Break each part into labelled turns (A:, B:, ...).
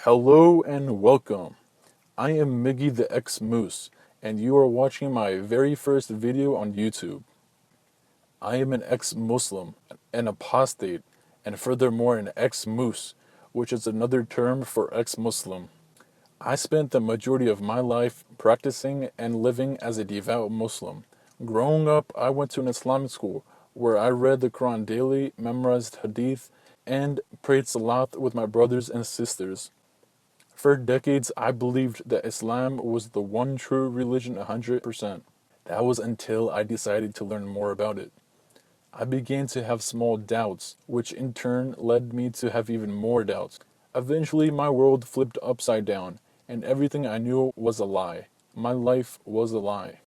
A: Hello and welcome. I am Miggy the Ex-Moose, and you are watching my very first video on YouTube. I am an ex-Muslim, an apostate, and furthermore an ex-Moose, which is another term for ex-Muslim. I spent the majority of my life practicing and living as a devout Muslim. Growing up, I went to an Islamic school where I read the Quran daily, memorized Hadith, and prayed Salat with my brothers and sisters. For decades, I believed that Islam was the one true religion 100%. That was until I decided to learn more about it. I began to have small doubts, which in turn led me to have even more doubts. Eventually, my world flipped upside down, and everything I knew was a lie. My life was a lie.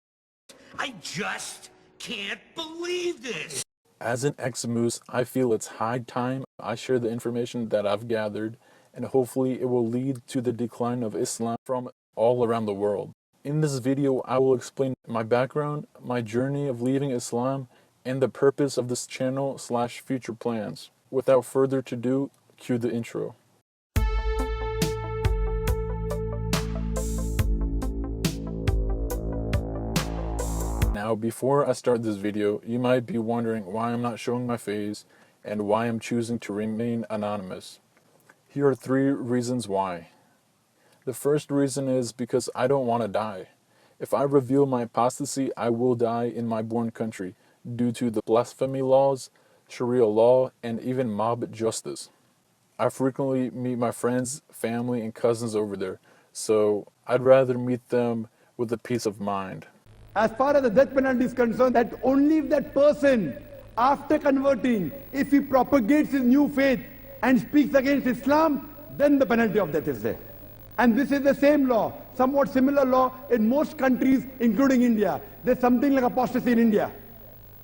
B: I just can't believe this!
A: As an ex-Moose, I feel it's high time I share the information that I've gathered, and hopefully it will lead to the decline of Islam from all around the world. In this video, I will explain my background, my journey of leaving Islam, and the purpose of this channel / future plans. Without further ado, cue the intro. Now, before I start this video, you might be wondering why I'm not showing my face and why I'm choosing to remain anonymous. Here are 3 reasons why. The first reason is because I don't want to die. If I reveal my apostasy, I will die in my born country due to the blasphemy laws, Sharia law, and even mob justice. I frequently meet my friends, family, and cousins over there, so I'd rather meet them with a peace of mind.
C: As far as the death penalty is concerned, that only if that person, after converting, if he propagates his new faith and speaks against Islam, then the penalty of death is there. And this is the same law, somewhat similar law in most countries, including India. There's something like apostasy in India.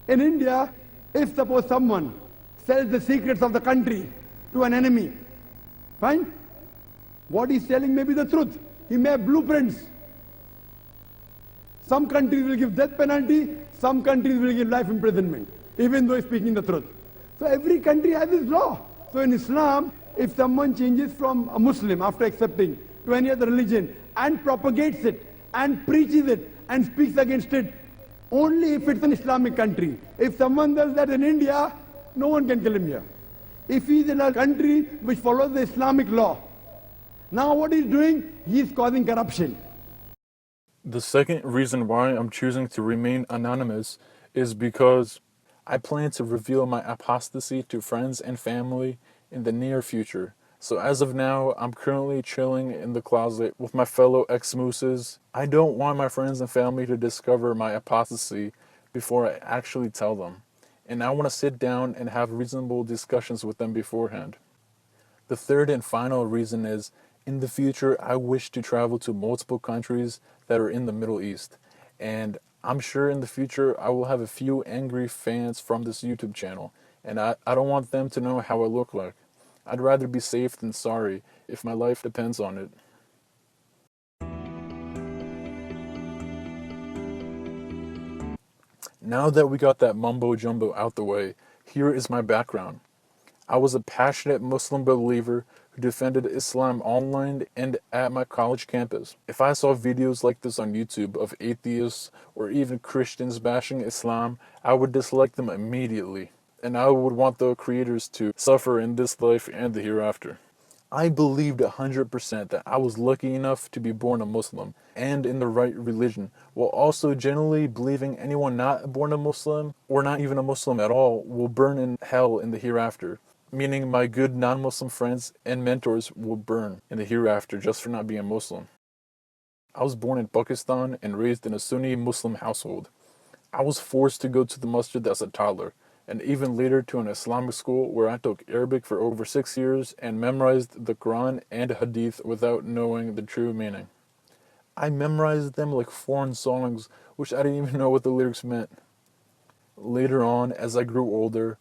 C: In India, if suppose someone sells the secrets of the country to an enemy, fine? What he's telling may be the truth. He may have blueprints. Some countries will give death penalty, some countries will give life imprisonment, even though he's speaking the truth. So every country has its law. So in Islam, if someone changes from a Muslim after accepting to any other religion and propagates it and preaches it and speaks against it, only if it's an Islamic country. If someone does that in India, no one can kill him here. If he's in a country which follows the Islamic law, now what he's doing, he's causing corruption.
A: The second reason why I'm choosing to remain anonymous is because I plan to reveal my apostasy to friends and family in the near future. So as of now, I'm currently chilling in the closet with my fellow ex-mooses. I don't want my friends and family to discover my apostasy before I actually tell them. And I want to sit down and have reasonable discussions with them beforehand. The third and final reason is, in the future, I wish to travel to multiple countries that are in the Middle East. And I'm sure in the future I will have a few angry fans from this YouTube channel. And I don't want them to know how I look like. I'd rather be safe than sorry if my life depends on it. Now that we got that mumbo jumbo out the way, here is my background. I was a passionate Muslim believer who defended Islam online and at my college campus. If I saw videos like this on YouTube of atheists or even Christians bashing Islam, I would dislike them immediately, and I would want the creators to suffer in this life and the hereafter. I believed 100% that I was lucky enough to be born a Muslim and in the right religion, while also generally believing anyone not born a Muslim or not even a Muslim at all will burn in hell in the hereafter. Meaning my good non-Muslim friends and mentors will burn in the hereafter just for not being a Muslim. I was born in Pakistan and raised in a Sunni Muslim household. I was forced to go to the masjid as a toddler, and even later to an Islamic school where I took Arabic for over 6 years and memorized the Quran and Hadith without knowing the true meaning. I memorized them like foreign songs, which I didn't even know what the lyrics meant. Later on, as I grew older,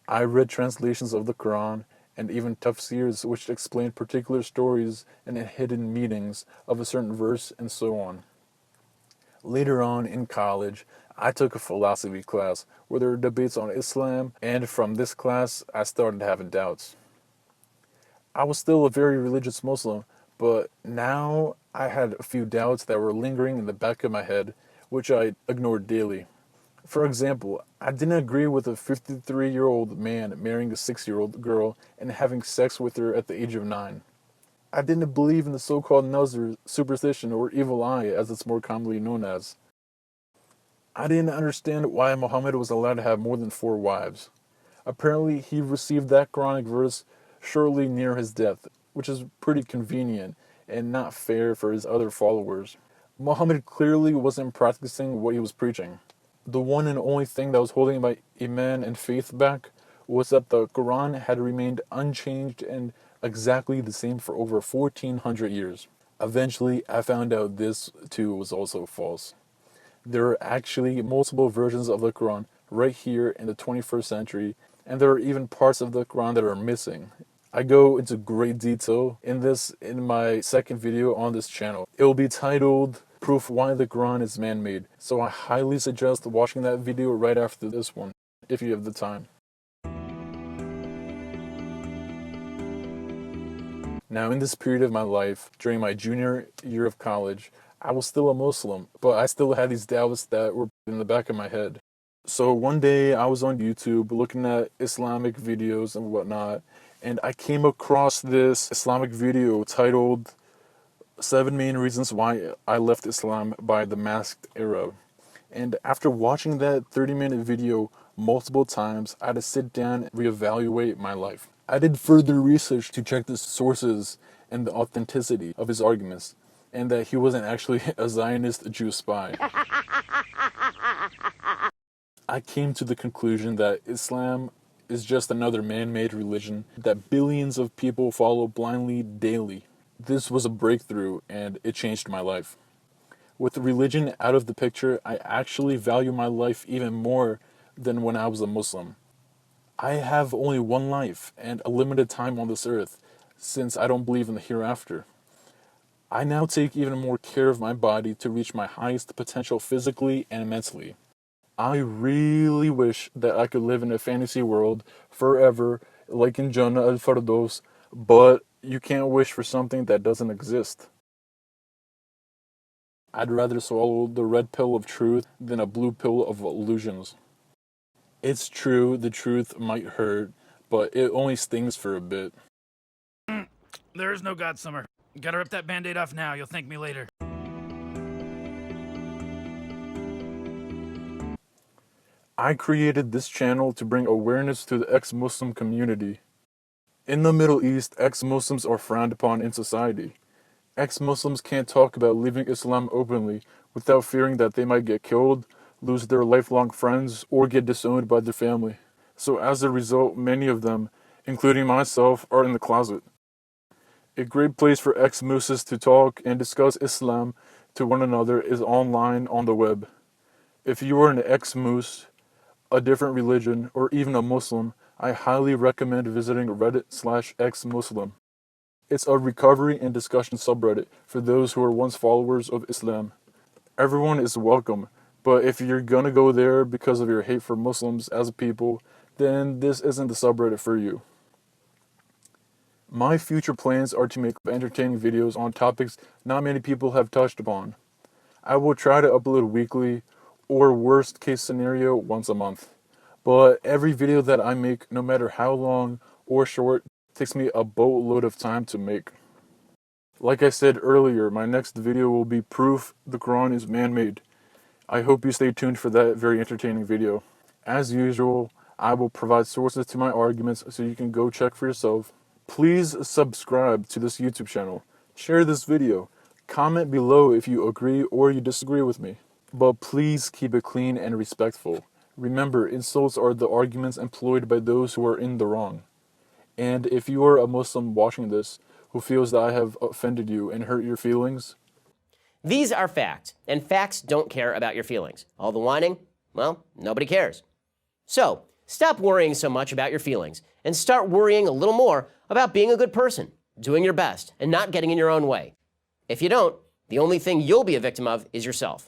A: I read translations of the Quran and even tafsirs which explained particular stories and hidden meanings of a certain verse and so on. Later on in college, I took a philosophy class where there were debates on Islam, and from this class, I started having doubts. I was still a very religious Muslim, but now I had a few doubts that were lingering in the back of my head, which I ignored daily. For example, I didn't agree with a 53-year-old man marrying a 6-year-old girl and having sex with her at the age of 9. I didn't believe in the so-called Nazar superstition, or evil eye as it's more commonly known as. I didn't understand why Muhammad was allowed to have more than 4 wives. Apparently, he received that Quranic verse shortly near his death, which is pretty convenient and not fair for his other followers. Muhammad clearly wasn't practicing what he was preaching. The one and only thing that was holding my iman and faith back was that the Quran had remained unchanged and exactly the same for over 1400 years. Eventually, I found out this too was also false. There are actually multiple versions of the Quran right here in the 21st century, and there are even parts of the Quran that are missing. I go into great detail in this in my second video on this channel. It will be titled Proof Why the Quran is Man-Made, so I highly suggest watching that video right after this one, if you have the time. Now, in this period of my life, during my junior year of college, I was still a Muslim, but I still had these doubts that were in the back of my head. So one day I was on YouTube looking at Islamic videos and whatnot, and I came across this Islamic video titled 7 Main Reasons Why I Left Islam by the Masked Arab. And after watching that 30-minute video multiple times, I had to sit down and reevaluate my life. I did further research to check the sources and the authenticity of his arguments, and that he wasn't actually a Zionist Jew spy. I came to the conclusion that Islam is just another man-made religion that billions of people follow blindly daily. This was a breakthrough, and it changed my life. With religion out of the picture, I actually value my life even more than when I was a Muslim. I have only one life and a limited time on this earth, since I don't believe in the hereafter. I now take even more care of my body to reach my highest potential physically and mentally. I really wish that I could live in a fantasy world forever, like in Jannah al-Firdaus, but you can't wish for something that doesn't exist. I'd rather swallow the red pill of truth than a blue pill of illusions. It's true, the truth might hurt, but it only stings for a bit.
D: There is no God Summer. Gotta rip that band-aid off now, you'll thank me later.
A: I created this channel to bring awareness to the ex-Muslim community. In the Middle East, ex-Muslims are frowned upon in society. Ex-Muslims can't talk about leaving Islam openly without fearing that they might get killed, lose their lifelong friends, or get disowned by their family. So as a result, many of them, including myself, are in the closet. A great place for ex-Muslims to talk and discuss Islam to one another is online on the web. If you are an ex-Mus, a different religion, or even a Muslim, I highly recommend visiting Reddit/ex-Muslim. It's a recovery and discussion subreddit for those who were once followers of Islam. Everyone is welcome, but if you're gonna go there because of your hate for Muslims as a people, then this isn't the subreddit for you. My future plans are to make entertaining videos on topics not many people have touched upon. I will try to upload weekly, or worst case scenario, once a month. But every video that I make, no matter how long or short, takes me a boatload of time to make. Like I said earlier, my next video will be proof the Quran is man-made. I hope you stay tuned for that very entertaining video. As usual, I will provide sources to my arguments so you can go check for yourself. Please subscribe to this YouTube channel. Share this video. Comment below if you agree or you disagree with me. But please keep it clean and respectful. Remember, insults are the arguments employed by those who are in the wrong. And if you are a Muslim watching this who feels that I have offended you and hurt your feelings,
E: these are facts, and facts don't care about your feelings. All the whining, well, nobody cares. So, stop worrying so much about your feelings and start worrying a little more about being a good person, doing your best, and not getting in your own way. If you don't, the only thing you'll be a victim of is yourself.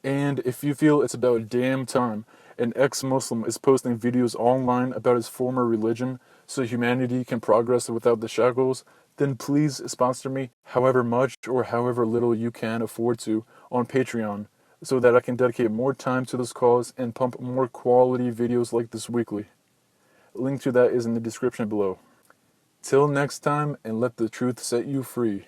A: and if you feel it's about damn time an ex-Muslim is posting videos online about his former religion, so humanity can progress without the shackles, then please sponsor me however much or however little you can afford to on Patreon, so that I can dedicate more time to this cause and pump more quality videos like this weekly. Link to that is in the description below. Till next time, and let the truth set you free.